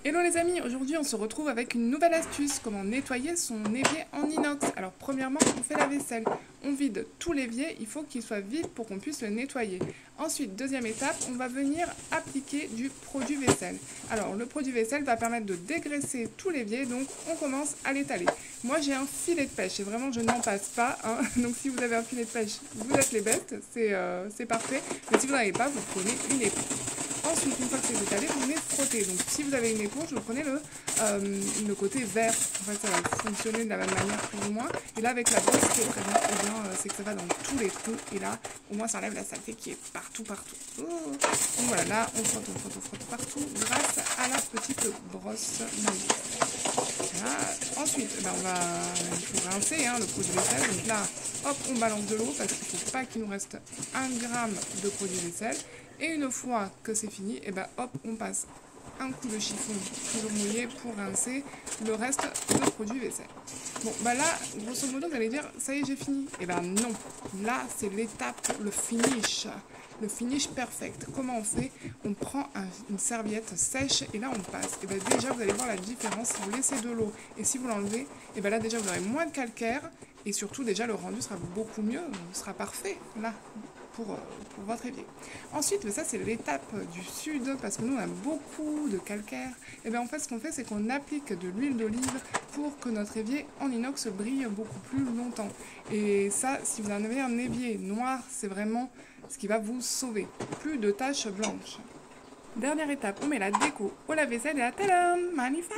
Hello les amis, aujourd'hui on se retrouve avec une nouvelle astuce, comment nettoyer son évier en inox. Alors premièrement, on fait la vaisselle, on vide tout l'évier, il faut qu'il soit vide pour qu'on puisse le nettoyer. Ensuite, deuxième étape, on va venir appliquer du produit vaisselle. Alors le produit vaisselle va permettre de dégraisser tout l'évier, donc on commence à l'étaler. Moi j'ai un filet de pêche et vraiment je n'en passe pas, hein. Donc si vous avez un filet de pêche, vous êtes les bêtes, c'est parfait. Mais si vous n'en avez pas, vous prenez une éponge. Ensuite, une fois que c'est étalé, vous venez frotter. Donc si vous avez une éponge, vous prenez le côté vert. En fait, ça va fonctionner de la même manière plus ou moins. Et là, avec la brosse, ce qui est très bien, c'est que ça va dans tous les trous. Et là, au moins, ça enlève la saleté qui est partout. Oh. Donc voilà, là, on frotte partout grâce à la petite brosse magique. Voilà. Ensuite, il faut rincer le produit vaisselle. Donc là, hop, on balance de l'eau parce qu'il ne faut pas qu'il nous reste 1 gramme de produit vaisselle. Et une fois que c'est fini, hop, on passe un coup de chiffon toujours mouillé pour rincer le reste de produit vaisselle. Bon, là, grosso modo, vous allez dire, ça y est, j'ai fini. Non, là, c'est l'étape, le finish perfect. Comment on fait? On prend une serviette sèche et là, on passe. Déjà, vous allez voir la différence si vous laissez de l'eau et si vous l'enlevez, là, déjà, vous aurez moins de calcaire et surtout, déjà, le rendu sera beaucoup mieux, sera parfait, là. Pour votre évier. Ensuite, ça c'est l'étape du sud, parce que nous on a beaucoup de calcaire. En fait, ce qu'on fait, c'est qu'on applique de l'huile d'olive pour que notre évier en inox brille beaucoup plus longtemps. Et ça, si vous en avez un évier noir, c'est vraiment ce qui va vous sauver. Plus de taches blanches. Dernière étape, on met la déco au lave-vaisselle et à tadam, magnifique!